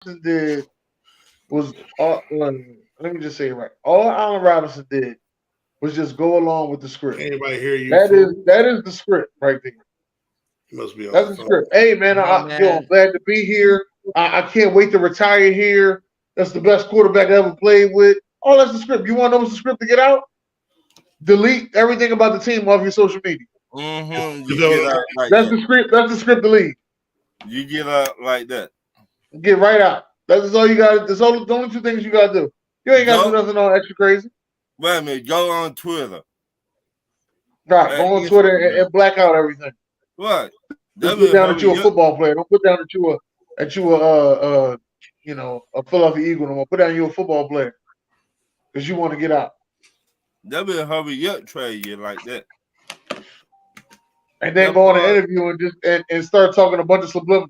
Robinson did was let me just say it right. All Allen Robinson did was just go along with the script. Can't anybody hear you, That fool? is the script right there. You must be on That's the the phone. script. Hey man, No, I'm man. glad to be here. I can't wait to retire here. That's the best quarterback I ever played with. Oh, that's the script. You want to know what's the script to get out? Delete everything about the team off your social media. You You know get what I'm out saying? like That's that. the script. That's the script to leave. You get out like that. Get right out. That's all you got. That's all the only two things you got to do. You ain't got to do Go. nothing all extra crazy. Wait a minute. Go on Twitter. Right. Go on Twitter and black out everything. What? Just That put will down that hurry you're a up. football player. Don't put down that you a Philadelphia Eagle. No more. Put down you're a football player because you want to get out. That will hurry up trade you like that. And then That go on an boy, interview and and start talking a bunch of subliminals.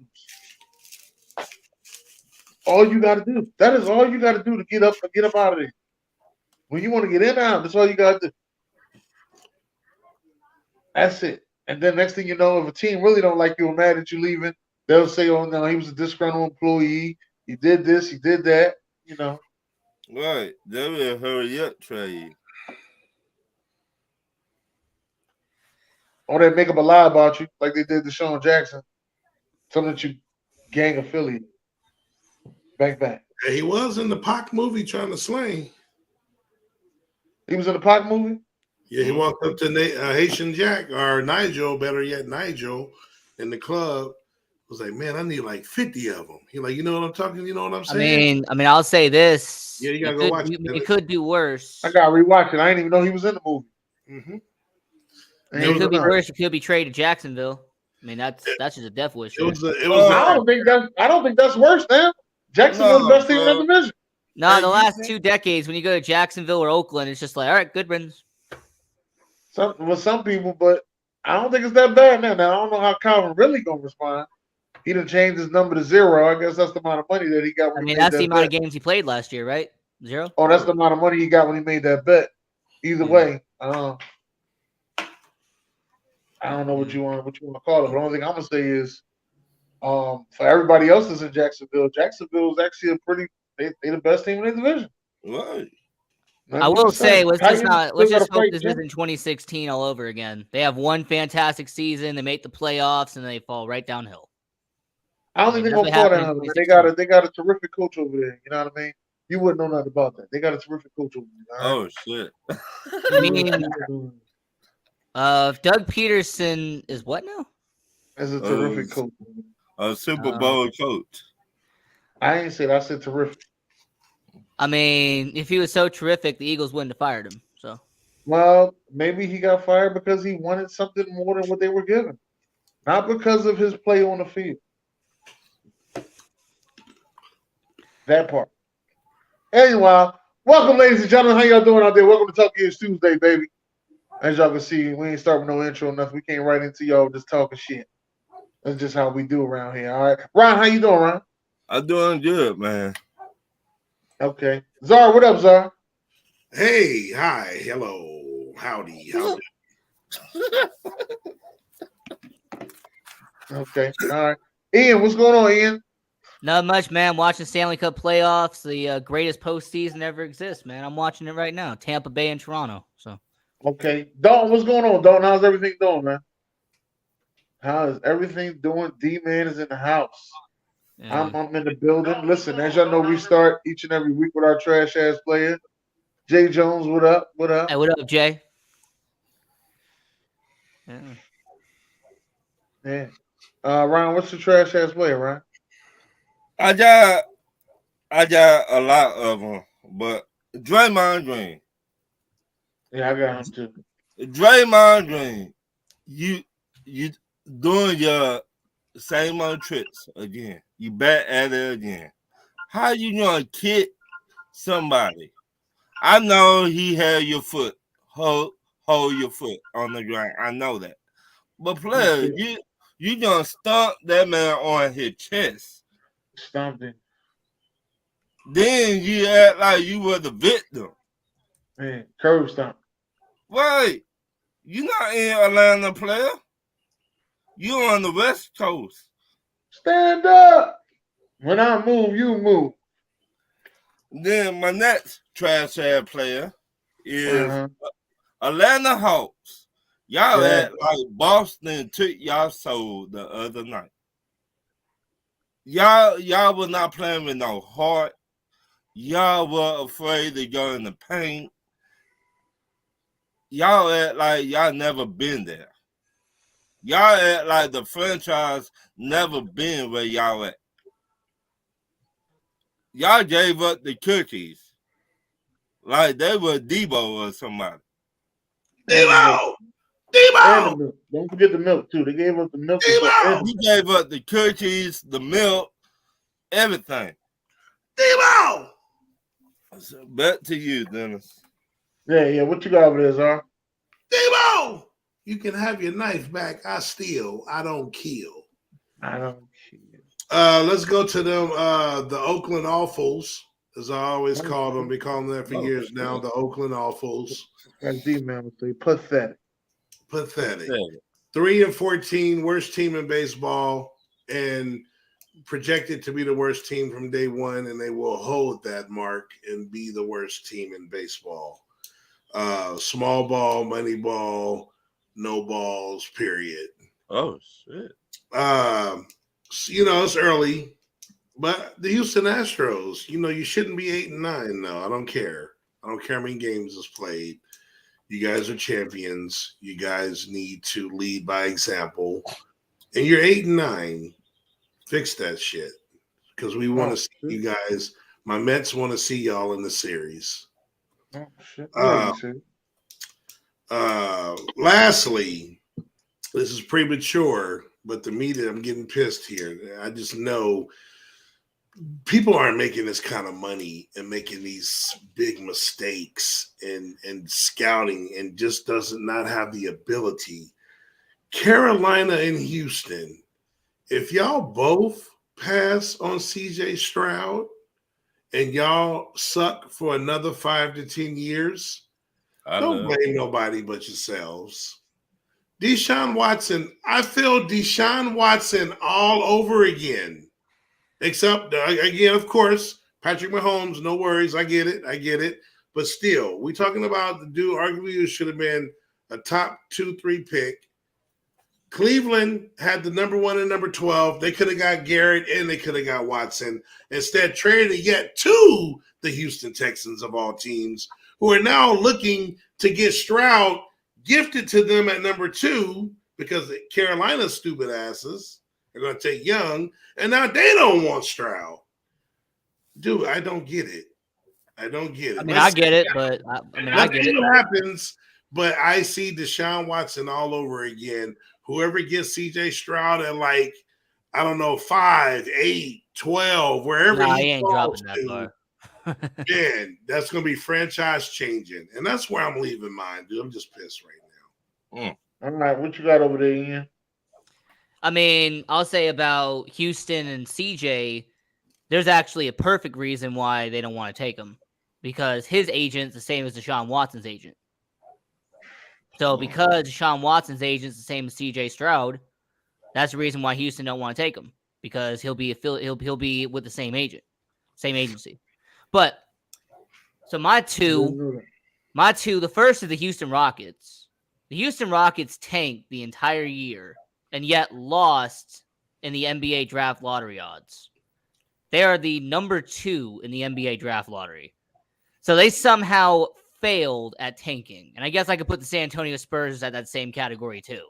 All you got to do. That is all you got to do to get up out of there. When you want to get in and out, that's all you got to do. That's it. And then next thing you know, if a team really don't like you or mad at you leaving, they'll say, "Oh no, he was a disgruntled employee. He did this, he did that." You know. right. That will hurry up trade you. Or they make up a lie about you, like they did to Sean Jackson. Something that you gang affiliate. Back. Hey, he was in the Pac movie trying to slang. He was in the Pac movie. Yeah, he walked up to Haitian Jack or Nigel, better yet, Nigel, in the club. Was like, man, I need like 50 of them. He like, you know what I'm talking? You know what I'm saying? I mean, I'll say this. Yeah, you gotta go watch it. You could do I worse. gotta rewatch it. I didn't even know he was in the movie. Mm-hmm. I I ain't mean, it could even be know. worse. It could be traded to Jacksonville. I mean, that's just a death wish. It was I don't think that's worse, man. Jacksonville the No, best team in the bro. division. No, Hey, the you last think 2 decades, when you go to Jacksonville or Oakland, it's just like, all right, good riddance. Some people, but I don't think it's that bad now. Now I don't know how Calvin really gonna respond. He done changed his number to 0. I guess that's the amount of money that he got I when he mean, made that's the that amount bet. of games he played last year, right? 0. Oh, that's the amount of money he got when he made that bet. Either Yeah. way, I don't know Yeah. what you want to call it. But the only thing I'm gonna say is, for everybody else that's in Jacksonville is actually they the best team in the division. right? I will say, 100%. Titans let's still got to just hope fight this Jim. isn't 2016 all over again. They have one fantastic season, they make the playoffs, and they fall right downhill. I don't I think mean, they're that's gonna what fall happened in down. Man. 2016. They got a terrific coach over there. You know what I mean? You wouldn't know nothing about that. They got a terrific coach over there. All right? Oh shit. I mean, Doug Peterson is what now? As a Uh, terrific coach. a Super Bowl coach. I ain't said I said terrific. I mean, if he was so terrific, the Eagles wouldn't have fired him. So Well, maybe he got fired because he wanted something more than what they were giving, not because of his play on the field. That part. Anyway, welcome, ladies and gentlemen. How y'all doing out there? Welcome to Talk Is Tuesday, baby. As y'all can see, we ain't starting with no intro, nothing. We came right into y'all just talking shit. That's just how we do around here. All right, Ron, how you doing, Ron? I'm doing good, man. Okay, Zara, what up, Zara? Hey, hi, hello, howdy. Okay, all right. Ian, what's going on, Ian? not much, man. Watching Stanley Cup playoffs, the greatest postseason ever exists, man. I'm watching it right now. Tampa Bay and Toronto. So Okay, Dalton, what's going on, Dalton? How's everything doing, man? How is everything doing? D-Man is in the house. yeah. I'm in the building. Listen, as y'all know, we start each and every week with our trash ass player. Jay Jones, what up? What up? Hey, what up, Jay? Yeah. Yeah. Ryan, what's the trash ass player, Ryan? I got a lot of them, but Draymond Green. Yeah, I got him too. Draymond Green, you doing your same old tricks again. You back at it again. How you gonna kick somebody? I know he had your foot, hold your foot on the ground. I know that. But player, you gonna stomp that man on his chest. Stomped him. Then you act like you were the victim. Man, curb stomp. Right. You not in Atlanta, player. You on the West Coast. Stand up. When I move, you move. Then my next trash ass player is Uh-huh. Atlanta Hawks. Y'all Yeah. act like Boston took y'all soul the other night. Y'all was not playing with no heart. Y'all were afraid to go in the paint. Y'all act like y'all never been there. Y'all act like the franchise never been where y'all at. Y'all gave up the cookies like they were Debo or somebody. And the milk. Debo, And the Debo, milk. Don't forget the milk too. They gave us the milk as well. And Debo, You gave up the cookies, the milk, everything. Debo. So back to you, Dennis. yeah. What you got over there, Zar? Debo, you can have your knife back. I steal. I don't kill. I don't. Let's go to them. The Oakland Awfuls, as I always call them. Been calling them that for years now. The Oakland Awfuls. As D-Man would say, pathetic. Pathetic. 3-14, worst team in baseball, and projected to be the worst team from day one, and they will hold that mark and be the worst team in baseball. Small ball, money ball, no balls, period. Oh shit. It's early, but the Houston Astros, you shouldn't be 8-9. No, I don't care. I don't care how many games is played. You guys are champions. You guys need to lead by example. And you're 8-9. Fix that shit. Because we want to see you guys. My Mets want to see y'all in the series. Oh, shit. Yeah, you Lastly, this is premature, but the media, I'm getting pissed here. I just know people aren't making this kind of money and making these big mistakes and scouting and just does not have the ability. Carolina and Houston, if y'all both pass on CJ Stroud and y'all suck for another 5 to 10 years, don't blame nobody but yourselves. Deshaun Watson, I feel Deshaun Watson all over again. Except, again, of course, Patrick Mahomes, no worries. I get it. But still, we're talking about the dude arguably who should have been a top 2-3 pick. Cleveland had the number 1 and number 12. They could have got Garrett and they could have got Watson. Instead, traded yet to the Houston Texans of all teams, who are now looking to get Stroud gifted to them at number 2 because Carolina's stupid asses are going to take Young, and now they don't want Stroud. Dude, I don't get it. I mean, I get it, but I get it. What happens, but I see Deshaun Watson all over again. Whoever gets CJ Stroud at 5, 8, 12, wherever he ain't dropping that bar. Man, that's going to be franchise changing. And that's where I'm leaving mine, dude. I'm just pissed right now. All right, what you got over there, Ian? I mean, I'll say about Houston and CJ, there's actually a perfect reason why they don't want to take him. Because his agent's the same as Deshaun Watson's agent. So because Deshaun Watson's agent's the same as CJ Stroud, that's the reason why Houston don't want to take him. Because he'll be with the same agent, same agency. But so my two, the first is the Houston Rockets. The Houston Rockets tanked the entire year and yet lost in the NBA draft lottery odds. They are the number 2 in the NBA draft lottery. So they somehow failed at tanking. And I guess I could put the San Antonio Spurs at that same category too.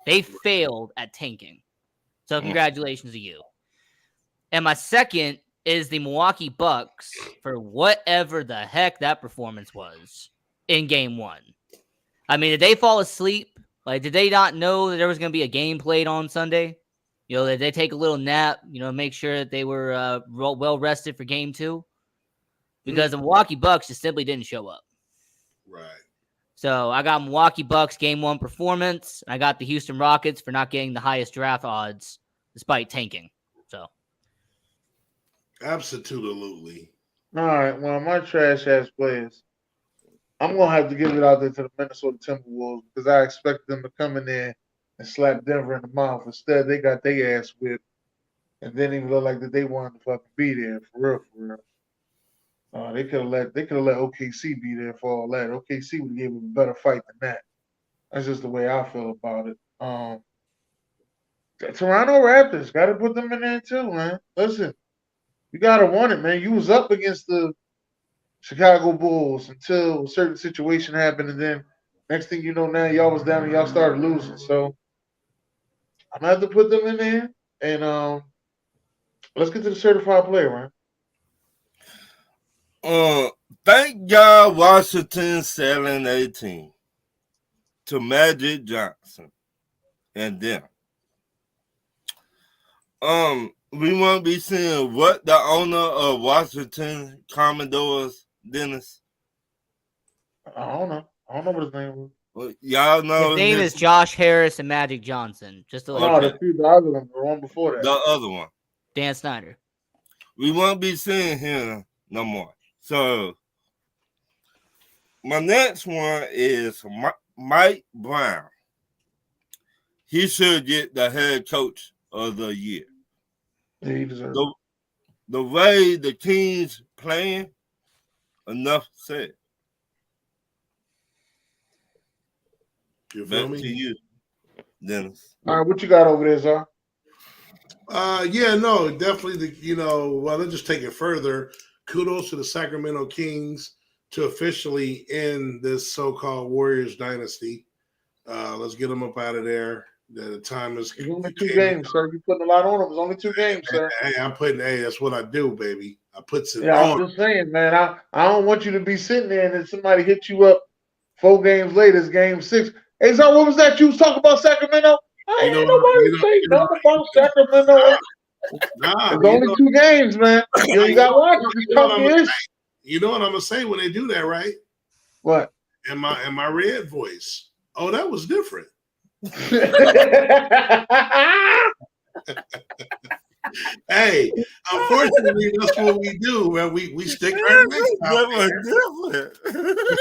They failed at tanking. So congratulations to you. And my second is the Milwaukee Bucks for whatever the heck that performance was in game 1. I mean, did they fall asleep? Did they not know that there was going to be a game played on Sunday? Did they take a little nap, make sure that they were well rested for game 2? Because the Milwaukee Bucks just simply didn't show up. Right. So I got Milwaukee Bucks game 1 performance. I got the Houston Rockets for not getting the highest draft odds despite tanking. So. Absolutely. All right. Well, my trash ass players, I'm going to have to give it out there to the Minnesota Timberwolves because I expect them to come in there and slap Denver in the mouth. Instead, they got their ass whipped and didn't even look like that they wanted to fucking be there for real, for real. They could have let OKC be there for all that. OKC would have given them a better fight than that. That's just the way I feel about it. Toronto Raptors, got to put them in there too, man. Listen, you got to want it, man. You was up against the Chicago Bulls until a certain situation happened, and then next thing you know, now y'all was down and y'all started losing. So I'm gonna have to put them in there, and let's get to the certified player, man. Thank God Washington selling 18 to Magic Johnson and them. We won't be seeing what the owner of Washington Commodores, Dennis. I don't know. I don't know what his name was. Well, y'all know His name is Josh Harris and Magic Johnson. Just to let No, you know. the other one, the one before that. the other one. Dan Snyder. We won't be seeing him no more. So my next one is Mike Brown. He should get the head coach of the year. Yeah, he deserves it. The way the Kings playing, enough said. You feel Back to me? you, Dennis. All right, what you got over there, Zar? Yeah, no, definitely. Well, let's just take it further. Kudos to the Sacramento Kings to officially end this so-called Warriors dynasty. Let's get them up out of there. The time is. It's only 2 games, sir. You putting a lot on them. It's only 2 games, sir. Hey, that's what I do, baby. I put some Yeah, on. I'm just saying, man. I don't want you to be sitting there and then somebody hit you up 4 games later. It's game 6. Hey, Zar, what was that you was talking about Sacramento? I ain't nobody say nothing about Sacramento. Nah, It's only 2 games, man. You got to watch it. Just talk your ish. You know what I'm gonna say when they do that, right? What? In my red voice. Oh, that was different. Hey, unfortunately, that's what we do, man. We stick our necks out there.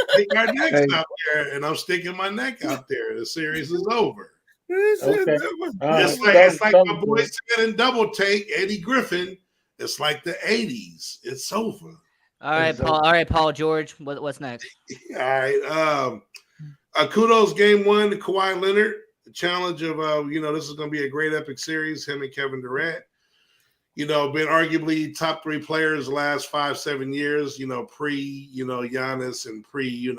Stick our necks out there, and I'm sticking my neck out there. The series is over. Okay. It's like my boy said in Double Take, Eddie Griffin. It's like the 80s. It's over. All right, Paul. All right, Paul George. What's next? All right. Kudos game 1 to Kawhi Leonard. The challenge of this is going to be a great epic series. Him and Kevin Durant. Been arguably top 3 players the last 5-7 years. Pre Giannis and pre a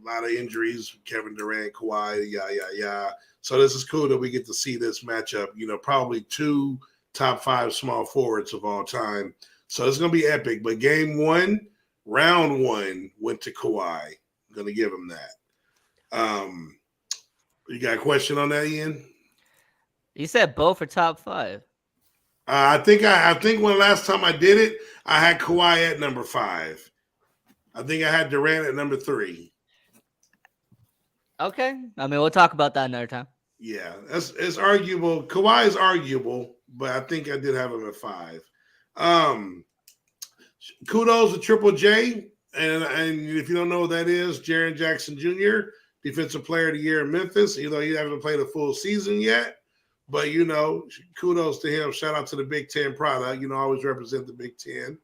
lot of injuries. Kevin Durant, Kawhi, yeah. So this is cool that we get to see this matchup. Probably 2 top 5 small forwards of all time. So it's going to be epic. But game 1, round 1 went to Kawhi. I'm going to give him that. You got a question on that, Ian? You said both are top 5. I think when last time I did it, I had Kawhi at number 5. I think I had Durant at number 3. Okay. I mean, we'll talk about that another time. Yeah, it's arguable. Kawhi is arguable, but I think I did have him at 5. Kudos to Triple J, and if you don't know what that is, Jaren Jackson Jr., Defensive Player of the Year in Memphis. He hasn't played a full season yet, but kudos to him. Shout out to the Big Ten product. Always represent the Big Ten.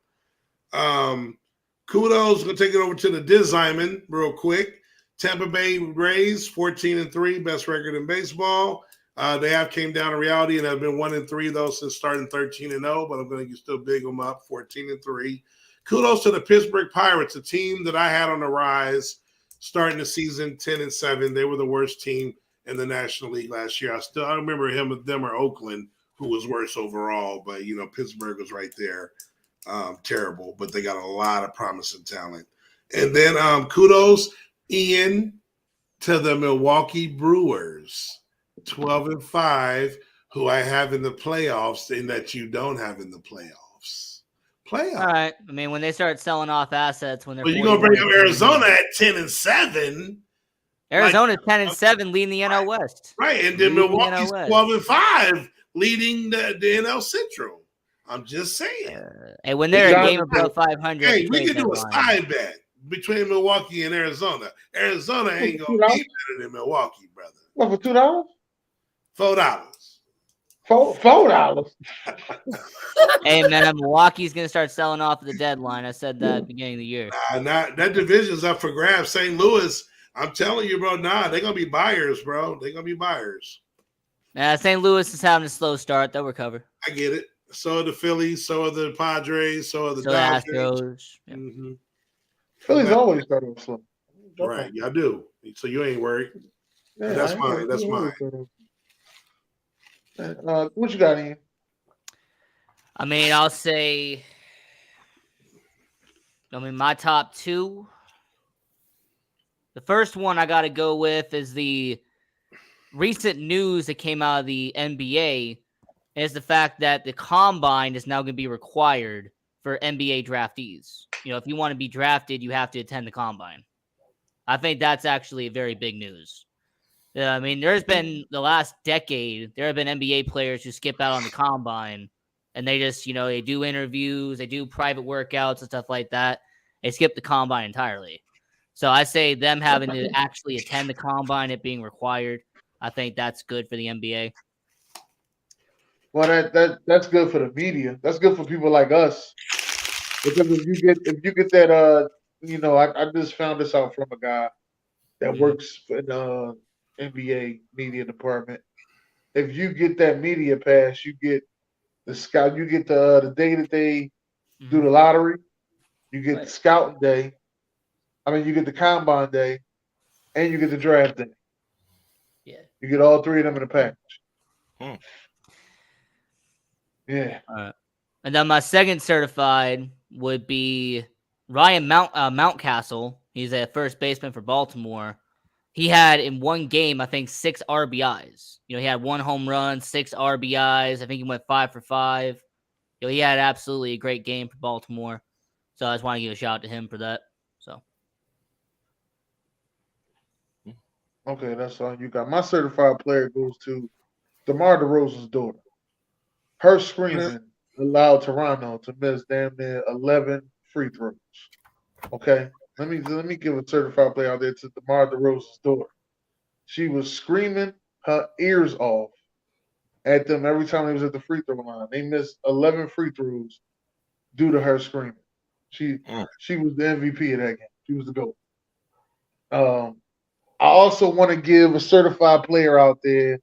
Kudos. Gonna take it over to the Dizzyman real quick. Tampa Bay Rays 14-3, best record in baseball. They have came down to reality and have been 1-3 though since starting 13-0. But I'm going to still big them up 14-3. Kudos to the Pittsburgh Pirates, a team that I had on the rise starting the season 10-7. They were the worst team in the National League last year. I remember them or Oakland, who was worse overall. But Pittsburgh was right there, terrible. But they got a lot of promising talent. And then kudos, Ian, to the Milwaukee Brewers, 12-5, who I have in the playoffs and that you don't have in the playoffs. All right. I mean, when they start selling off assets, when they're you're gonna bring up Arizona at 10-7. Arizona's 10-7, leading the NL West. Right, and then Milwaukee's 12-5, leading the NL Central. I'm just saying. Hey, when they're a game above 500, hey, we can do a side bet between Milwaukee and Arizona. Arizona ain't gonna be better than Milwaukee, brother. What, for $2? $4. $4. Hey man, Milwaukee's gonna start selling off at the deadline. I said that at the beginning of the year. Not that division's up for grabs. St. Louis, I'm telling you, bro. They're gonna be buyers, bro. They're gonna be buyers. St. Louis is having a slow start. They'll recover. I get it. So are the Phillies. So are the Padres. So are the So Dodgers. Astros. Yeah. Mm-hmm. Phillies always start off slow. Right, y'all do. So you ain't worried. Yeah, That's fine. That's mine. What you got, Ian? I mean, I'll say. My top two. The first one I got to go with is the recent news that came out of the NBA. Is the fact that the combine is now going to be required for NBA draftees. If you want to be drafted, you have to attend the combine. I think that's actually very big news. I mean, there's been the last decade, there have been NBA players who skip out on the combine and they just, they do interviews, they do private workouts and stuff like that. They skip the combine entirely. So I say them having to actually attend the combine, it being required, I think that's good for the NBA. Well, that's good for the media. That's good for people like us. Because if you get that I just found this out from a guy that works in the NBA media department. If you get that media pass, you get the scout. You get the day that they do the lottery. You get the scouting day. I mean, you get the combine day, and you get the draft day. Yeah, you get all three of them in a package. Yeah. And then my second certified would be Ryan Mountcastle. He's a first baseman for Baltimore. He had in one game, I think, 6 RBIs. He had 1 home run, 6 RBIs. I think he went 5 for 5. He had absolutely a great game for Baltimore. So I just want to give a shout out to him for that. So. Okay, that's all you got. My certified player goes to DeMar DeRozan's daughter. Her screaming allowed Toronto to miss damn near 11 free throws. Okay, let me give a certified player out there to DeMar DeRozan's daughter. She was screaming her ears off at them every time they was at the free throw line. They missed 11 free throws due to her screaming. She was the MVP of that game. She was the GOAT. I also want to give a certified player out there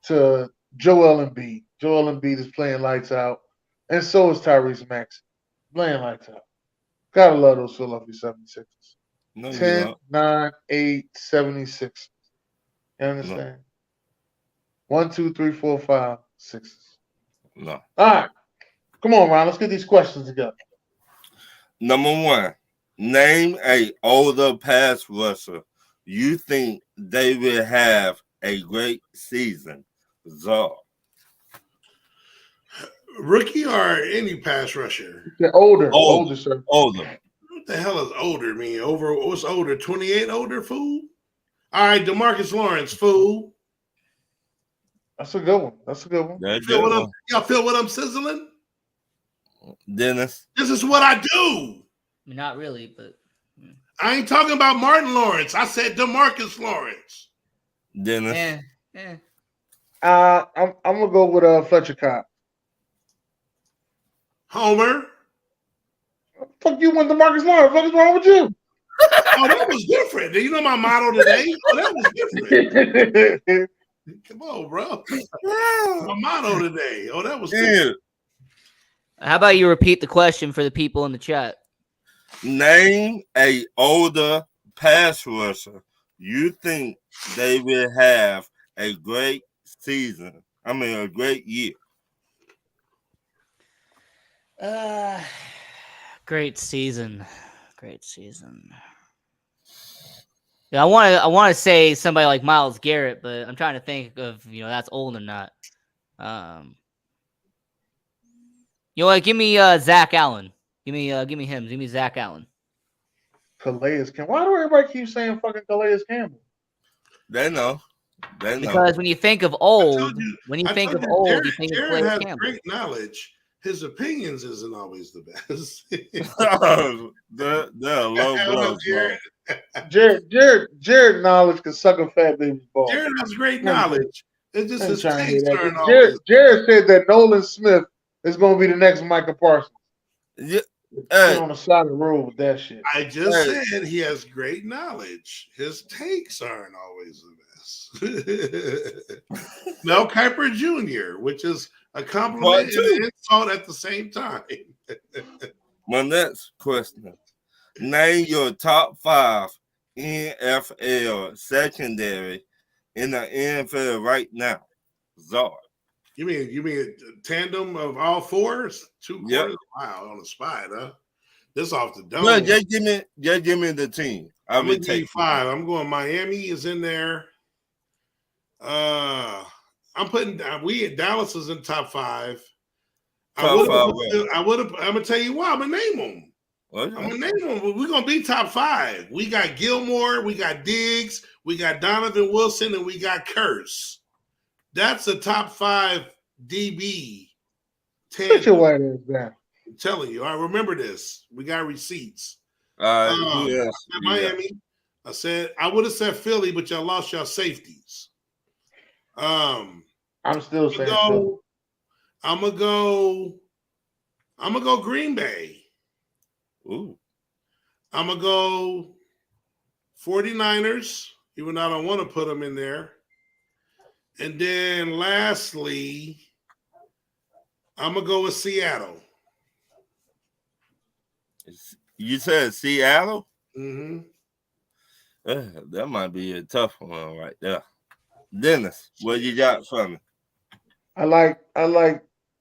to Joel Embiid. Joel Embiid is playing lights out, and so is Tyrese Maxey. Playing lights out. Gotta love those Philadelphia 76ers. No, 10, 9, 8, 76. You understand? 1, 2, 3, 4, 5, 6. No. All right. Come on, Ron. Let's get these questions together. Number 1. Name a older pass rusher you think they will have a great season. Czar. Rookie or any pass rusher? They're older, sir. Older. What the hell is older mean? What's older? 28 older, fool? All right, DeMarcus Lawrence, fool. That's a good one. Y'all feel what I'm sizzling? Dennis. This is what I do. Not really, but I ain't talking about Martin Lawrence. I said DeMarcus Lawrence. Dennis. I'm gonna go with Fletcher Cox. Homer. Fuck you with DeMarcus Lawrence. What is wrong with you? Oh, that was different. You know my motto today? Oh, that was different. Come on, bro. My motto today. Oh, that was different. How about you repeat the question for the people in the chat? Name a older pass rusher you think they will have a great season. I mean, a great year. Great season. Yeah, I want to say somebody like Myles Garrett, but I'm trying to think of that's old or not. You know what? Give me Zach Allen. Give me him. Give me Zach Allen. Calais Campbell. Why do everybody keep saying fucking Calais Campbell? They know. Because when you think of old, you think of Jared Calais has Campbell. great knowledge. His opinions isn't always the best. They're a low blow. Jared knowledge can suck a fat baby's ball. Jared has great knowledge. It's just I ain't his trying to hear takes that. aren't always. Jared said that Nolan Smith is going to be the next Michael Parsons. Yeah. Been Hey, on the side of the road with that shit. I just hey, said he has great knowledge. His takes aren't always the best. Mel Kiper Jr., which is a part compliment and two. an insult at the same time. My next question. Name your top 5 NFL secondary in the NFL right now. Zard. You mean a tandem of all fours? Two Yep. quarters? Wow, on the spot, huh? This off the Well, dome. just give me the team. I I'm will gonna give you take 5. I'm going Miami is in there. I'm putting Dallas is in top 5. top 5. Right. I'm gonna tell you why. I'm gonna name them. Okay. I'm gonna name them. We're gonna be top 5. We got Gilmore, we got Diggs, we got Donovan Wilson, and we got Curse. That's a top 5 DB. Put your white ass down. I'm telling you, I remember this. We got receipts. Who else? Miami. I said I would have said Philly, but y'all lost y'all safeties. I'm still saying Philly. I'm gonna go Green Bay. Ooh. I'm gonna go 49ers, even though I don't want to put them in there. And then lastly, I'm gonna go with Seattle. You said Seattle? Mm-hmm. That might be a tough one right there. Dennis, what you got for me? I like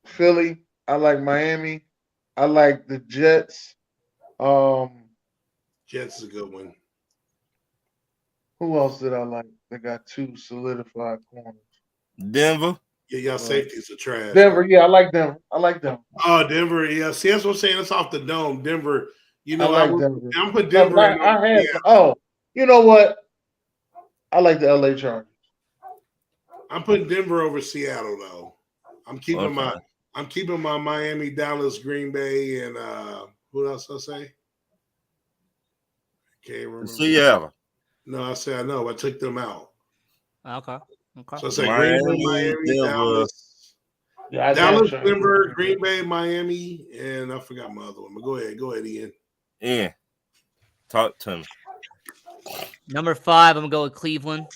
Philly. I like Miami. I like the Jets. Jets is a good one. Who else did I like? They got 2 solidified corners. Denver? Yeah, y'all safeties are trash. Denver, yeah, I like Denver. Oh, Denver, yeah. See, that's what I'm saying. It's off the dome. Denver, I like Denver. I'm put No, Denver but in. I had. Oh, you know what? I like the LA Chargers. I'm putting Denver over Seattle though. I'm keeping Okay. my Miami, Dallas, Green Bay, and who else I say? Can't remember. Seattle. No, I say I know. I took them out. Okay. So I say Green Bay, Miami, Denver. Dallas. Yeah, Dallas, Denver, Green Bay, Miami, and I forgot my other one. But go ahead, Ian. Yeah. Talk to me. Number 5, I'm gonna go with Cleveland.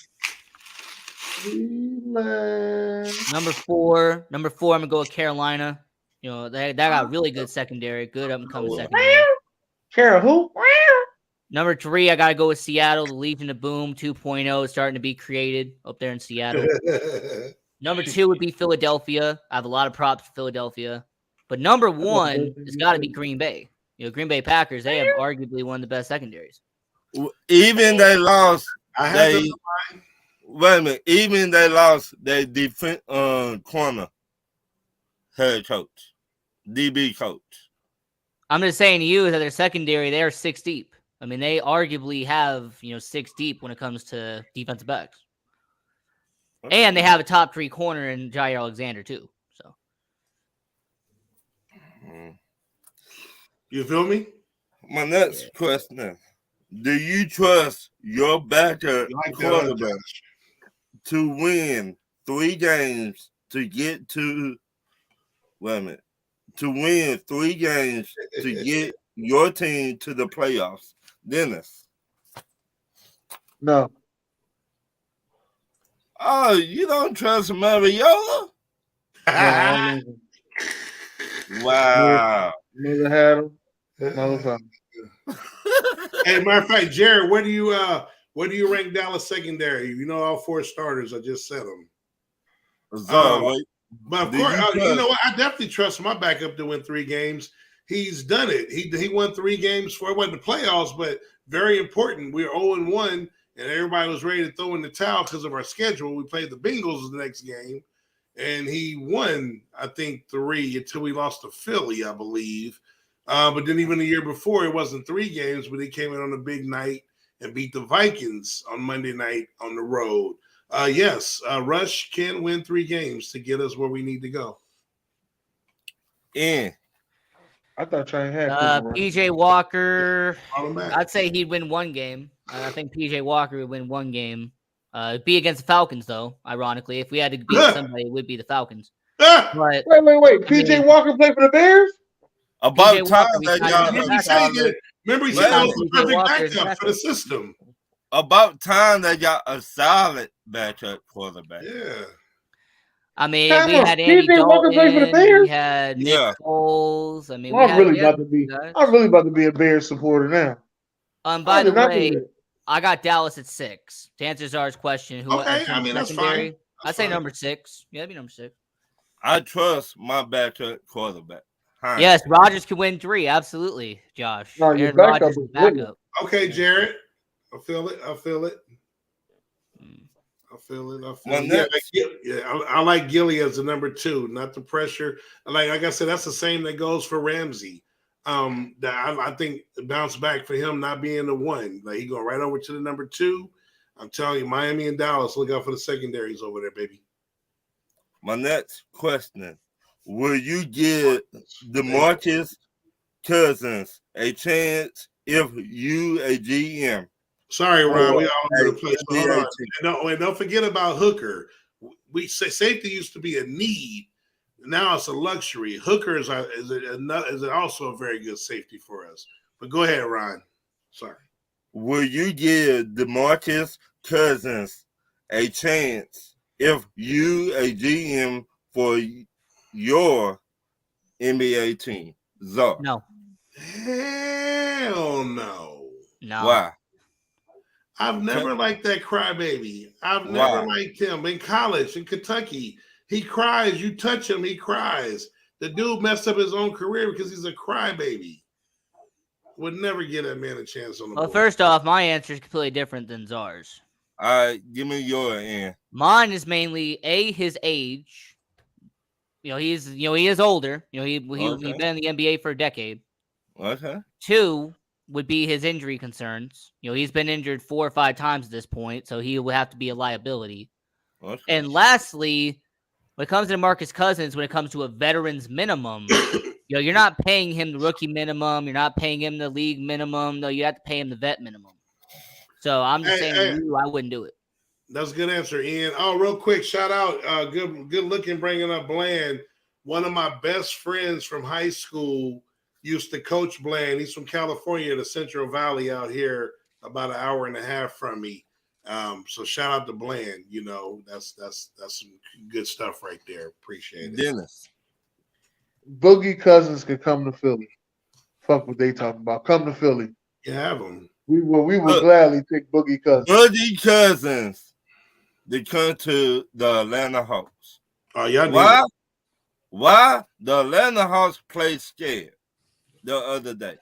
Cleveland. Number four, I'm gonna go with Carolina. You know, they got really good secondary, good up and coming secondary. Carol, who? Number 3, I gotta go with Seattle. The Legion of Boom 2.0 is starting to be created up there in Seattle. Number 2 would be Philadelphia. I have a lot of props for Philadelphia. But number 1 has got to be Green Bay. You know, Green Bay Packers, they have arguably one of the best secondaries. Even they lost. I had them. Wait a minute. Even they lost their defense corner head coach, DB coach. I'm just saying to you is that their secondary, they are 6 deep. I mean, they arguably have, 6 deep when it comes to defensive backs. And they have a top 3 corner in Jair Alexander, too. So, You feel me? My next question: do you trust your backup quarterback to win 3 games to get to? Wait a minute. To win 3 games to get your team to the playoffs, Dennis? No. Oh, you don't trust Mariola? No, Wow. never had him. Motherfucker. Hey, matter of fact, Jared, where do you rank Dallas secondary? You know all 4 starters. I just said them. So, but of course, you know what? I definitely trust my backup to win 3 games. He's done it. He won 3 games for it wasn't the playoffs, but very important. We were 0-1, and everybody was ready to throw in the towel because of our schedule. We played the Bengals the next game, and he won, I think, 3 until we lost to Philly, I believe. But then even the year before, it wasn't 3 games, but he came in on a big night and beat the Vikings on Monday night on the road. Yes, Rush can win 3 games to get us where we need to go. Yeah. I thought Train had PJ Walker, Call him back. I'd say he'd win 1 game. I think PJ Walker would win 1 game. It'd be against the Falcons, though. Ironically, if we had to beat somebody, it would be the Falcons. Ah! But Wait. PJ Walker played for the Bears? About PJ time Walker, we that signed y'all him Remember as he a said backup. he We said that signed was the PJ perfect Walker as a backup for the backup. system. about time that y'all a solid backup quarterback. Yeah. I mean, Time we out. had Andy PJ Walker played for the Dalton. We Bears? had Nick Yeah. Foles. I mean, I'm really about to some be. guys. I'm really about to be a Bears supporter now. By I the did not way, do that. I got Dallas at 6. To answer Czar's question, who Okay, in I mean, that's secondary? fine. I'd say number 6. Yeah, that'd be number 6. I trust my backup quarterback. Hines. Yes, Rodgers can win 3. Absolutely, Josh. No, your Aaron backup Rodgers is is backup. Okay, Jared. I feel it. Mm. Well, I like Gilly as the number 2, not the pressure. Like I said, that's the same that goes for Ramsey. I think the bounce back for him not being the 1. Like he going right over to the number 2. I'm telling you, Miami and Dallas, look out for the secondaries over there, baby. My next question: will you give DeMarcus Cousins a chance if you a GM? Sorry, Ron, we all over the Hey, place. But hold on. NBA And don't forget about Hooker. We say safety used to be a need. Now it's a luxury. Hooker is also a very good safety for us. But go ahead, Ron. Sorry. Will you give DeMarcus Cousins a chance if you a GM for your NBA team? Zar. No. Hell no. No. Why? I've never liked that crybaby. I've Why? never liked him. In college, in Kentucky, he cries. You touch him, he cries. The dude messed up his own career because he's a crybaby. Would never give that man a chance on the Well, board. first off, my answer is completely different than Czar's. All right, give me your end. Mine is mainly his age. He is older. He's Okay. been in the NBA for a decade. Okay. 2 would be his injury concerns. He's been injured 4 or 5 times at this point, so he would have to be a liability. Okay. And lastly, when it comes to Marcus Cousins, when it comes to a veteran's minimum, you're not paying him the rookie minimum. You're not paying him the league minimum. No, you have to pay him the vet minimum. So I'm just saying, I wouldn't do it. That's a good answer, Ian. Oh, real quick, shout out, good looking, bringing up Bland. One of my best friends from high school used to coach Bland. He's from California, the Central Valley out here, about an hour and a half from me. So shout out to Bland. That's some good stuff right there. Appreciate it. Dennis. Boogie Cousins could come to Philly. Fuck what they talking about. Come to Philly. You have him. We will gladly take Boogie Cousins. Boogie Cousins. They come to the Atlanta Hawks. Oh, y'all Why? Why the Atlanta Hawks played scared the other day?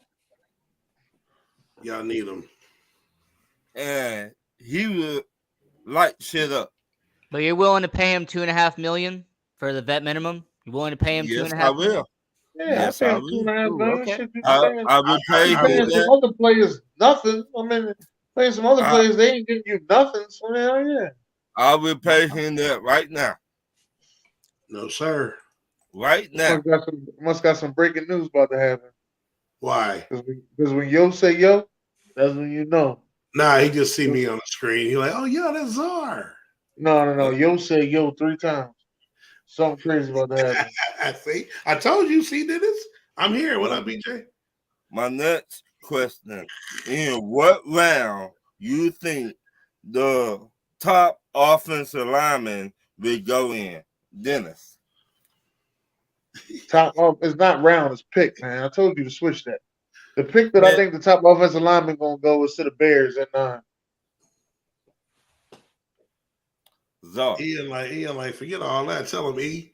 Y'all need him. And he would light shit up. But you're willing to pay him $2.5 million for the vet minimum? You're willing to pay him Yes, $2.5 I million? will. Yeah, Yes, I I pay him will. $2.5 million. Okay. Shit, you I paying- will pay you him paying that. some other players nothing. I mean, paying some other players, they ain't getting you nothing. So hell yeah. I will pay him that right now. No, sir. Right now. Must got some breaking news about to happen. Why? Because when yo say yo, that's when you know. Nah, he just see me on the screen. He like, oh yeah, that's Czar. No. Yo say yo 3 times. Something crazy about to happen. I see. I told you. See, Dennis. I'm here. What up, BJ? My next question: in what round you think the top offensive lineman will go in? Dennis. Top off. It's not round. It's pick, man. I told you to switch that. The pick that I think the top offensive lineman gonna go is to the Bears at 9. Zar. Ian, forget all that. Tell him, E.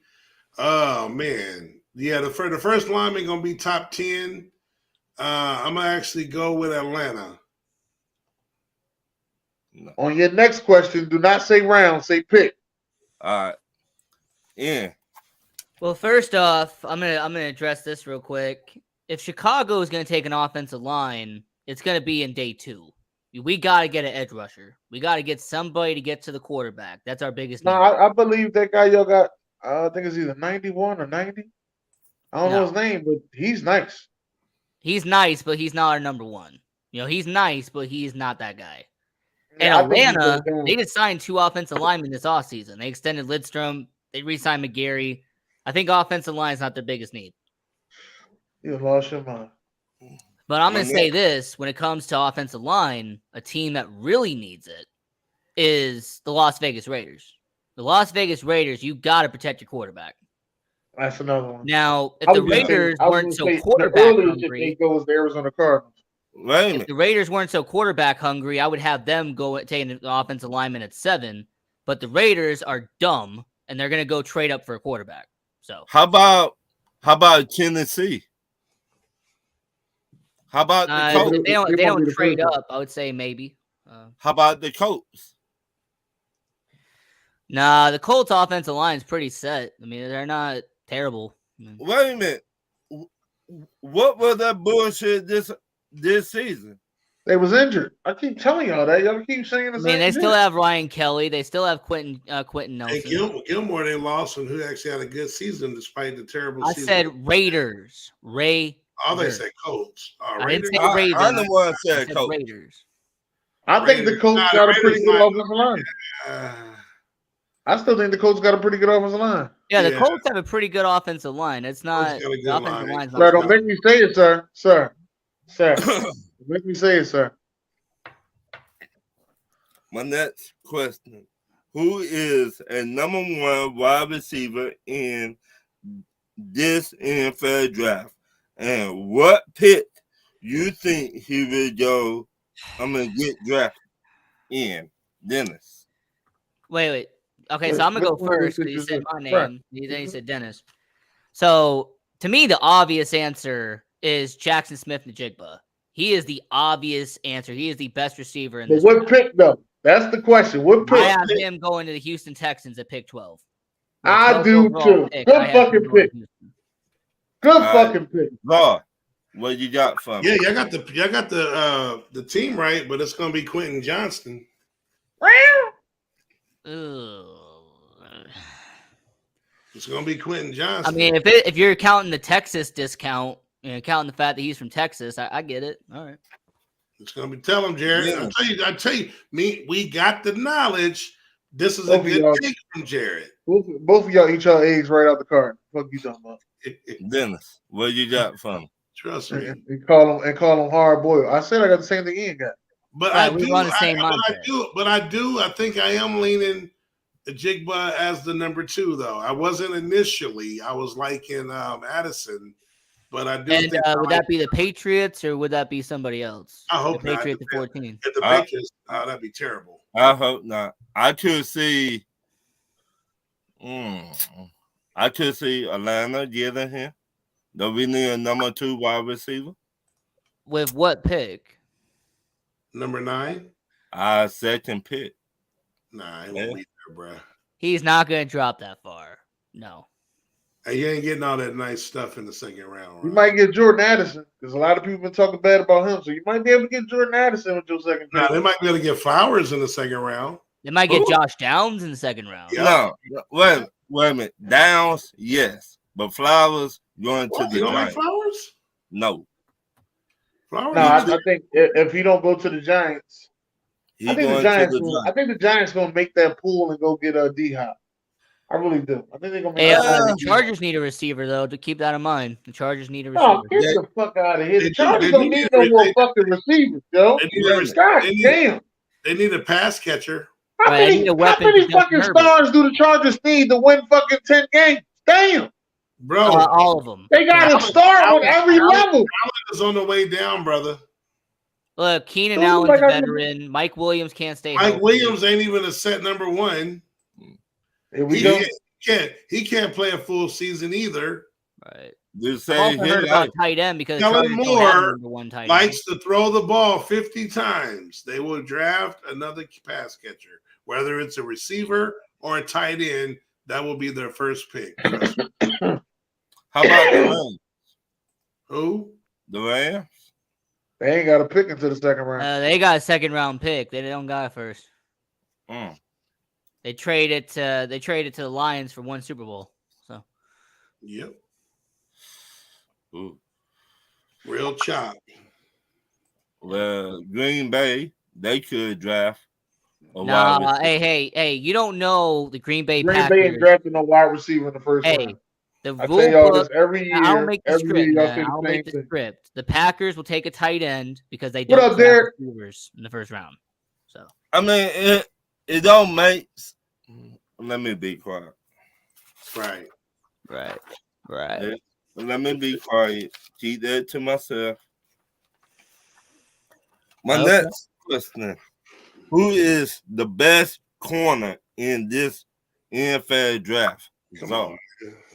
Oh man, yeah. The first lineman gonna be top 10. I'm gonna actually go with Atlanta. No. On your next question, do not say round. Say pick. All right. In. Well, first off, I'm gonna address this real quick. If Chicago is gonna take an offensive line, it's gonna be in day 2. We gotta get an edge rusher. We gotta get somebody to get to the quarterback. That's our biggest No, need. I believe that guy y'all got. I think it's either 91 or 90. I don't know his name, but he's nice. He's nice, but he's not our number 1. He's nice, but he's not that guy. And I think he Atlanta, goes down. they just signed 2 offensive linemen this offseason. They extended Lidstrom. They re-signed McGarry. I think offensive line is not their biggest need. You lost your mind. But I'm going to say this. When it comes to offensive line, a team that really needs it is the Las Vegas Raiders. The Las Vegas Raiders, you got to protect your quarterback. That's another one. Now, if the Raiders weren't so quarterback the earliest hungry, they go is the Arizona Cardinals. if the Raiders weren't so quarterback hungry, I would have them go taking the offensive lineman at 7. But the Raiders are dumb, and they're going to go trade up for a quarterback. So how about Tennessee? How about the Colts? If they don't trade up, I would say maybe. How about the Colts? Nah, the Colts offensive line is pretty set. I mean, they're not terrible. Wait a minute. What was that bullshit this season? They was injured. I keep telling y'all that. Y'all keep saying the same. They still have Ryan Kelly. They still have Quentin Nelson. And Gilmore, they lost, and who actually had a good season despite the terrible season. I said Raiders. Oh, they said Colts. I didn't say Raiders. I'm the one that said Colts. Raiders. I think the Colts got a pretty good offensive line. I still think the Colts got a pretty good offensive line. Yeah, the Colts have a pretty good offensive line. It's not the offensive line's not. Sir, don't make me say it, sir. Sir. Don't make me say it, sir. My next question. Who is a number 1 wide receiver in this NFL draft? And what pick you think he will go? I'm going to get drafted in? Dennis. Wait. Okay, so I'm going to go first because you said my name. Right. Then you said Dennis. So, to me, the obvious answer is Jackson Smith-Njigba. He is the obvious answer. He is the best receiver in this. But what pick, though? That's the question. What pick? I have him going to the Houston Texans at pick 12. I do, too. Good fucking pick. Good fucking pick. Lord, what you got for me? Yeah, y'all got the team right, but it's going to be Quentin Johnston. It's going to be Quentin Johnston. I mean, if you're counting the Texas discount, counting the fact that he's from Texas, I get it. All right. It's going to be, tell him, Jared. Yeah. I tell you, we got the knowledge. This is a good pick from Jared. Both of y'all eat your eggs right out the carton. What you talking about? Dennis, what you got for me? Trust me. And call them hard boiled. I said I got the same thing Ian got. But right, I do. I think I am leaning Jigba as the number 2, though. I wasn't initially. I was liking Addison, but I do. And would that be the Patriots or would that be somebody else? I hope the not. Patriots at 14. If the Patriots, that'd be terrible. I hope not. I could see Atlanta getting him. Do we need a number 2 wide receiver? With what pick? Number 9? Our second pick. Nah, it won't be there, bro. He's not going to drop that far. No. And you ain't getting all that nice stuff in the second round. Right? You might get Jordan Addison because a lot of people been talking bad about him. So you might be able to get Jordan Addison with your second pick. Nah, they might be able to get Flowers in the second round. They might get Josh Downs in the second round. Yeah. No, wait a minute. Downs, yes. But Flowers going to the you don't Giants. like Flowers? No. Flowers? No, I think if he don't go to the Giants, I think the Giants gonna make that pool and go get a D-Hop. I really do. I think they're gonna make the Chargers need a receiver though. To keep that in mind, the Chargers need a receiver. Oh, get the fuck out of here! The Chargers don't need no more fucking receivers, yo. They need a pass catcher. How many fucking stars do the Chargers need to win fucking 10 games? Damn. Bro, all of them. They got to start on every level. Allen is on the way down, brother. Look, Keenan Allen's a veteran. Mike Williams can't stay healthy. Mike Williams ain't even a set number 1. Here we go. He can't play a full season either. Right. Just say heard about tight end because Kellen Moore likes to throw the ball 50 times. They will draft another pass catcher, whether it's a receiver or a tight end. That will be their first pick. How about the Rams? Who? The Rams? They ain't got a pick into the second round. They got a second round pick. They don't got it first. They traded to the Lions for 1 Super Bowl. So. Yep. Ooh. Real chop. Well, Green Bay, they could draft A wide Nah, receiver. hey, you don't know the Green Bay Green Bay ain't Packers. drafting no wide receiver in the first Hey, round. the I tell rule y'all book. this every I don't year. make the Every year script, y'all man. say I the don't same make the thing. script. The Packers will take a tight end because they What don't up, draft Derek? receivers in the first round. So I mean, it don't make. Let me be quiet. Right. right. Yeah, let me be quiet. Keep that to myself. My Okay. next question: who is the best corner in this NFL draft? Come on.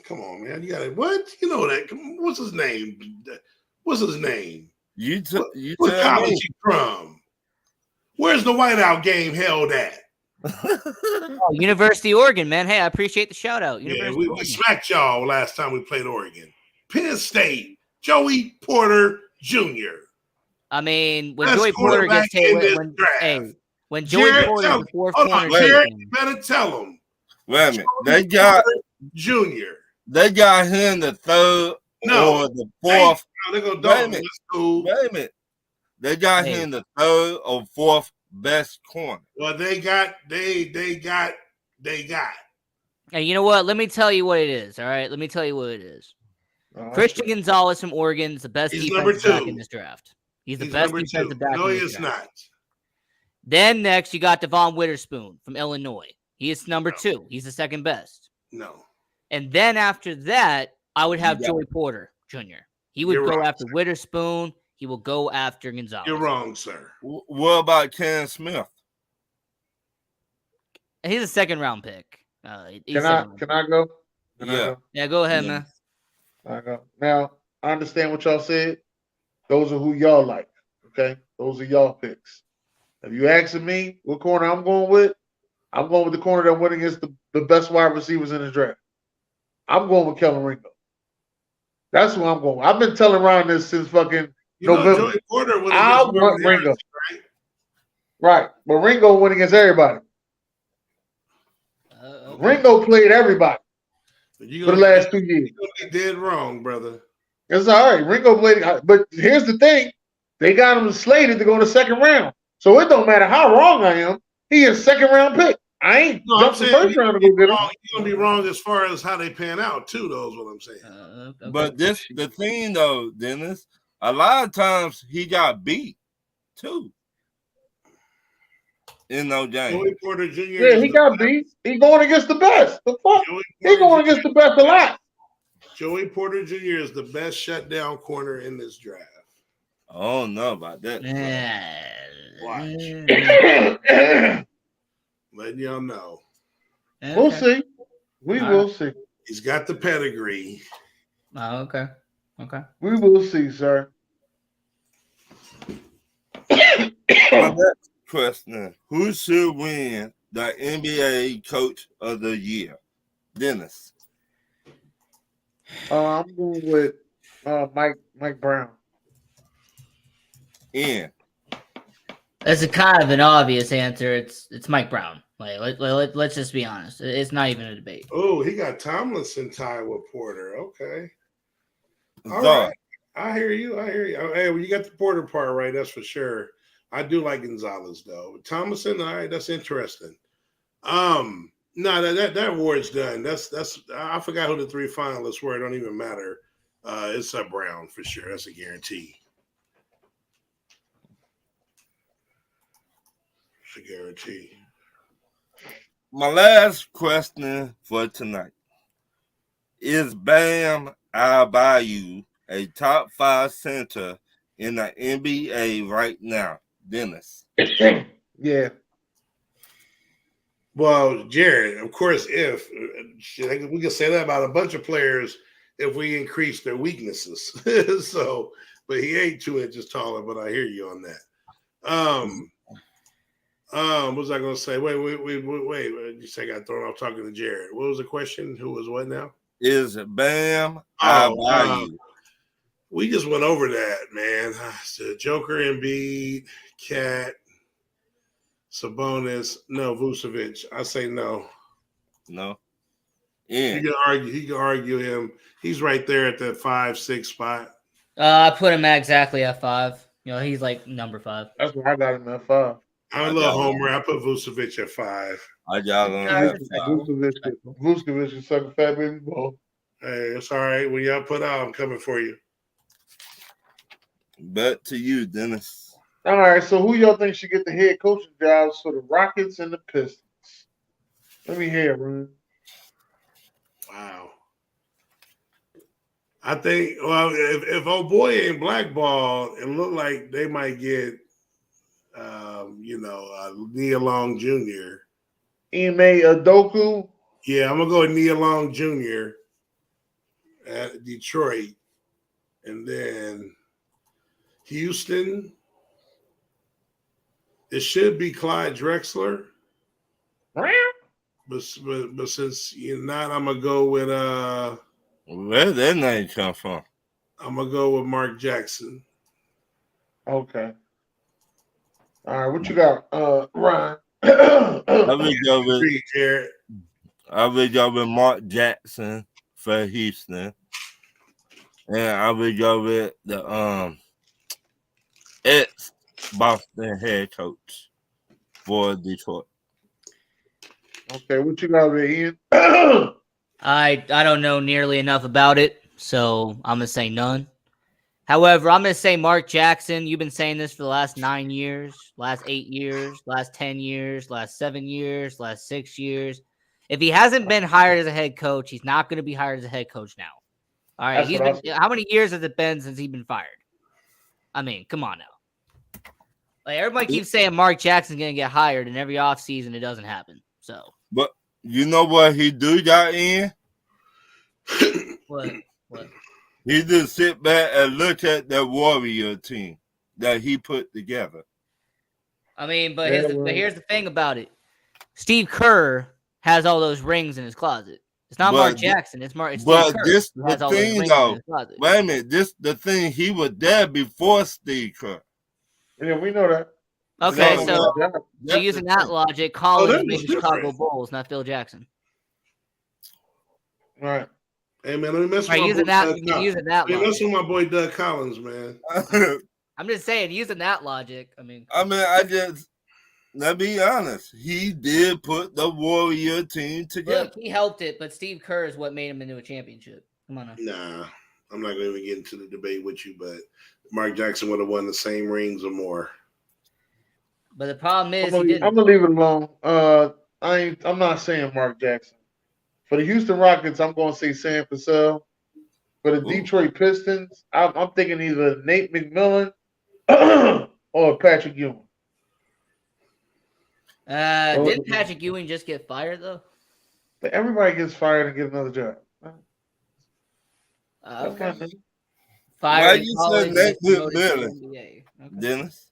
Come on, man. You got it. What? You know that. What's his name? What's his name? You What tell college me. he from? Where's the whiteout game held at? Oh, University of Oregon, man. Hey, I appreciate the shout out. Yeah, University we of Oregon. smacked y'all last time we played Oregon. Penn State, Joey Porter Jr. I mean, when Best Joey Porter quarterback gets taken, in this hey, draft. when Joey Jared, Porter is tell the him. fourth Hold on, corner Jared. taken, You better tell him. Wait a minute. Joey Porter Jr. They got him the third No. or the fourth. They're gonna Wait a Dalton. minute. That's cool. Wait a minute. They got Hey. him the third or fourth best corner. Well, they got. Hey, you know what? Let me tell you what it is. All right, let me tell you what it is. Christian Gonzalez from Oregon is the best He's number defensive back 2. in this draft. He's the He's best number 2. defensive back No, in he this is draft. not. Then next, you got Devon Witherspoon from Illinois. He is number 2. He's the second best. No. And then after that, I would have Yeah. Joey Porter Jr. He would You're go wrong, after Witherspoon. He will go after Gonzalez. You're wrong, sir. What about Cam Smith? And he's a second round pick. Can I go? Can I go? Yeah, go ahead, Yeah. man. I go. Now I understand what y'all said. Those are who y'all like. Okay, those are y'all picks. If you asking me what corner I'm going with the corner that went against the best wide receivers in the draft. I'm going with Kellen Ringo. That's who I'm going with. I've been telling Ryan this since fucking November. Joey Porter went I against want Marvin Ringo. Harrison, Right. But Ringo went against everybody. Okay. Ringo played everybody for the last 2 years. You're gonna be dead wrong, brother. It's all right. Ringo played, but here's the thing: they got him slated to go in the second round. So it don't matter how wrong I am. He is second round pick. I ain't jumped the first round to go get him. You're gonna be wrong as far as how they pan out too. Though is what I'm saying. Okay. But the thing though, Dennis, a lot of times he got beat too. In no game. Joey Porter Jr. Yeah, he got beat. He going against the best. The fuck? He going against the best a lot. Joey Porter Jr. is the best shutdown corner in this draft. I don't know about that. Watch. Letting y'all know. We'll see. We will see. He's got the pedigree. Oh, okay. We will see, sir. My next question: who should win the NBA Coach of the Year? Dennis. I'm going with Mike Brown. Ian. That's a kind of an obvious answer. It's Mike Brown. Let's just be honest. It's not even a debate. Oh, he got Tomlinson tied with Porter. Okay. All Zar. right. I hear you. Hey, well, you got the Porter part right. That's for sure. I do like Gonzalez though. Thomason, all right, that's interesting. No, that award's done. That's I forgot who the 3 finalists were. It don't even matter. It's Brown for sure. That's a guarantee. It's a guarantee. My last question for tonight: is Bam Adebayo a top 5 center in the NBA right now? Dennis. Yeah. Well, Jared, of course, if we can say that about a bunch of players if we increase their weaknesses. So, but he ain't 2 inches taller, but I hear you on that. What was I gonna say? Wait. You say I got thrown off talking to Jared. What was the question? Who was what now? Is Bam Adebayo? We just went over that, man. So Joker, Embiid, Cat, Sabonis, no, Vucevic. I say no. No. Yeah. He can argue him. He's right there at that 5-6 spot. I put him exactly at 5. He's like number 5. That's where I got him at 5. I'm a little homer. I put Vucevic at 5. I got him Yeah, at 5. Vucevic is sucking fat baby ball. Hey, it's all right. When y'all put out, I'm coming for you. Back to you, Dennis. All right, so who y'all think should get the head coaching jobs for the Rockets and the Pistons? Let me hear, man. Wow. I think, well, if old boy ain't blackballed, it look like they might get, Nia Long Jr. Ime Adoku. Yeah, I'm going to go with Nia Long Jr. at Detroit. And then Houston, it should be Clyde Drexler. But since you're not, I'm going to go with Where that name come from? I'm going to go with Mark Jackson. Okay. All right, what you got, Ryan? I would go with Agree, Jared. Mark Jackson for Houston, and I would go with the ex Boston head coach for Detroit. Okay, what you got with Ian? I don't know nearly enough about it, so I'm gonna say none. However, I'm gonna say Mark Jackson. You've been saying this for the last 9 years, last 8 years, last 10 years, last 7 years, last 6 years. If he hasn't been hired as a head coach, he's not going to be hired as a head coach now. All right, how many years has it been since he's been fired? I mean, come on now. Like everybody keeps saying Mark Jackson's going to get hired, and every offseason it doesn't happen. So, but you know what he do, y'all in? What? He just sit back and look at the Warrior team that he put together. I mean, but here's the thing about it. Steve Kerr has all those rings in his closet. It's not Mark Jackson. It's Steve Kerr. This the thing, though. Wait a minute. This the thing. He was there before Steve Kerr. Yeah, we know that. Okay, so using that logic, Collins made the Chicago Bulls, not Phil Jackson. All right. Hey man, let me mess with my boy. Mess with my boy Doug Collins, man. I'm just saying, using that logic. Let's be honest. He did put the Warrior team together. Look, he helped it, but Steve Kerr is what made him into a championship. Come on now. Nah, I'm not going to get into the debate with you, but Mark Jackson would have won the same rings or more. But the problem is, I'm gonna leave it alone. I'm not saying Mark Jackson. For the Houston Rockets, I'm going to say Sam Cassell. For the Detroit Pistons, I'm thinking either Nate McMillan or Patrick Ewing. Didn't Patrick Ewing just get fired though? But everybody gets fired and get another job. Okay. Why you said Nate McMillan? Okay. Dennis?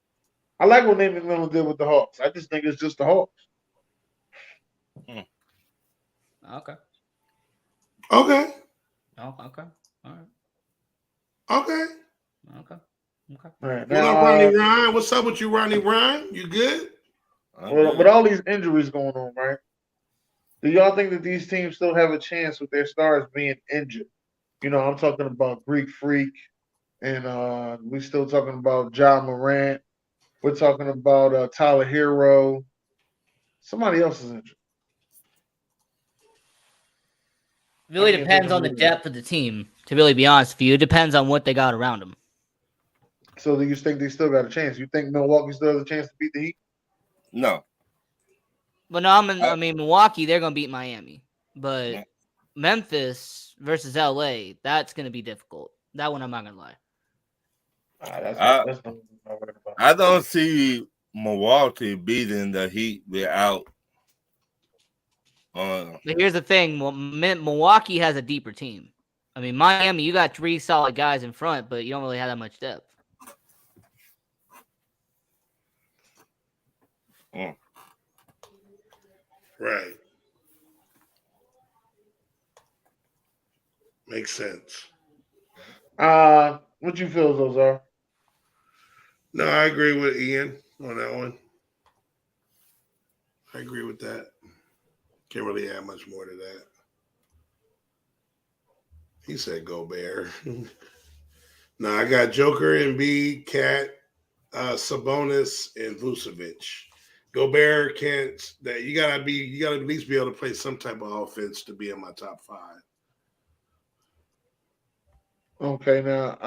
I like what Nate McMillan did with the Hawks. I just think it's just the Hawks. Okay. Okay. Oh, okay. All right. Okay. Okay. All right. What up, Ronnie Ryan? What's up with you, Ronnie Ryan? You good? Well, with all these injuries going on, right? Do y'all think that these teams still have a chance with their stars being injured? You know, I'm talking about Greek Freak, and we're still talking about Ja Morant. We're talking about Tyler Hero. Somebody else is injured. It really depends on the depth of the team, to really be honest with you. It depends on what they got around them. So do you think they still got a chance? You think Milwaukee still has a chance to beat the Heat? No. But no, I mean, Milwaukee, they're going to beat Miami. But Memphis versus LA, that's going to be difficult. That one I'm not going to lie. I don't see Milwaukee beating the Heat without. But here's the thing. Milwaukee has a deeper team. I mean, Miami, you got 3 solid guys in front, but you don't really have that much depth. Right. Makes sense. What you feel, Zozar? No, I agree with Ian on that one. I agree with that. Can't really add much more to that. He said go Bear. No, I got Joker, Embiid, Cat, Sabonis, and Vucevic. Gobert can't. That you gotta at least be able to play some type of offense to be in my top 5. Okay, now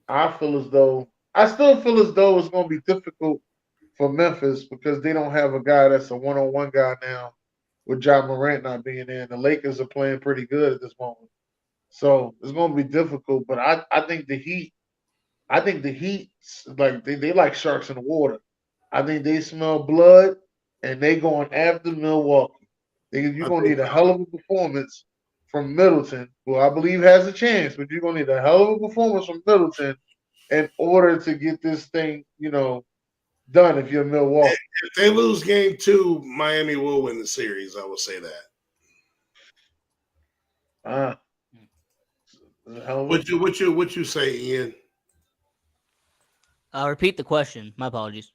I still feel as though it's going to be difficult for Memphis because they don't have a guy that's a one-on-one guy now with John Morant not being in. The Lakers are playing pretty good at this moment. So it's going to be difficult, but I think the Heat like they like sharks in the water. I think they smell blood and they going after Milwaukee. You're I gonna think need a hell of a performance from Middleton, who I believe has a chance, but you're gonna need a hell of a performance from Middleton in order to get this thing, done if you're Milwaukee. if they lose game 2, Miami will win the series. I will say that. Ah, hell of a What you say, Ian? I'll repeat the question. My apologies.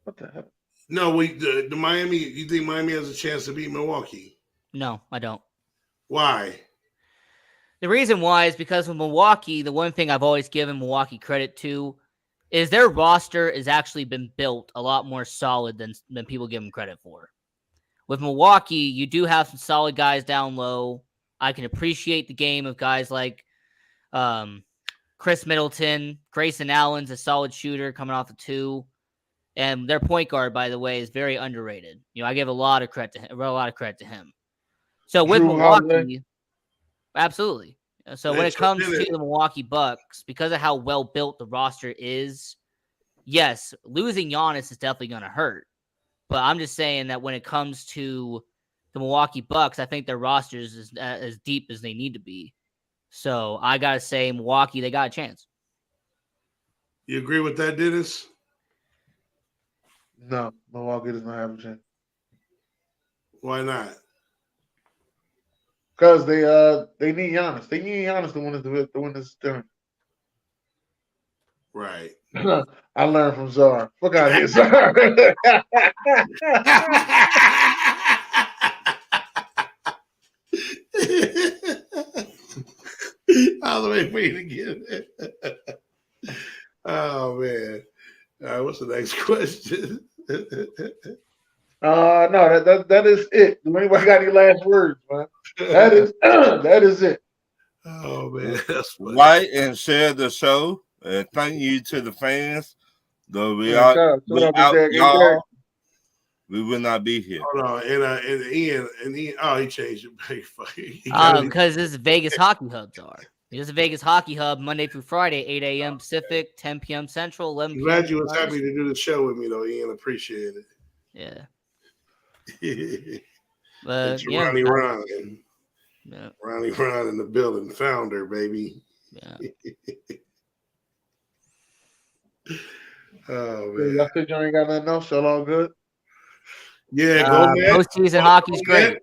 what the hell? No, the Miami. You think Miami has a chance to beat Milwaukee? No, I don't. Why? The reason why is because with Milwaukee, the one thing I've always given Milwaukee credit to is their roster has actually been built a lot more solid than people give them credit for. With Milwaukee, you do have some solid guys down low. I can appreciate the game of guys like Chris Middleton. Grayson Allen's a solid shooter coming off the 2. And their point guard, by the way, is very underrated. I give a lot of credit to him. So with Drew Milwaukee, Holiday? absolutely. So when it comes to the Milwaukee Bucks, because of how well built the roster is, yes, losing Giannis is definitely going to hurt. But I'm just saying that when it comes to the Milwaukee Bucks, I think their rosters is as deep as they need to be. So I got to say, Milwaukee, they got a chance. You agree with that, Dennis? No, Milwaukee does not have a chance. Why not? Because they need Giannis. They need Giannis to win this tournament. Right. I learned from Czar. Fuck out of here, Czar. I was waiting for you to get it. Oh man. All right, what's the next question? No, that is it. Do anybody got any last words, man? That is it. Oh man, that's funny. Like and share the show. And thank you to the fans. Though Shout out to y'all, we will not be here. Hold on, and Ian, he changed it. Because this is Vegas Hockey Hub, Czar. This is Vegas Hockey Hub, Monday through Friday, 8 a.m. Pacific, 10 p.m. Central, 11 p.m. Glad you was happy to do the show with me, though, Ian. Appreciate it. Yeah. It's Yeah. Ronnie Ron. Yeah. Ronnie Ron in the building. Founder, baby. Yeah. Oh, man. Y'all still ain't got nothing else? Y'all all good? Yeah, go Mets. Postseason hockey's great.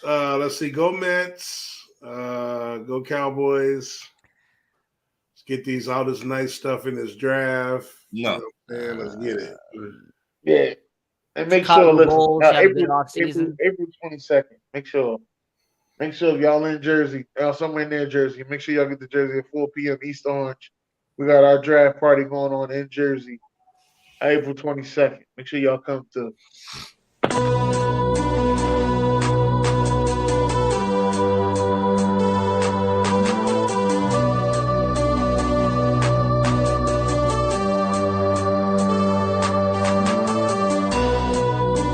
Let's see. Go Mets. Go Cowboys. Let's get all this nice stuff in this draft. No. Let's get it. Yeah. And make Chicago sure, Bulls listen, have a good offseason. April 22nd. Make sure if y'all in Jersey, or somewhere near Jersey, make sure y'all get the jersey at 4 p.m. East Orange. We got our draft party going on in Jersey, April 22nd. Make sure y'all come to.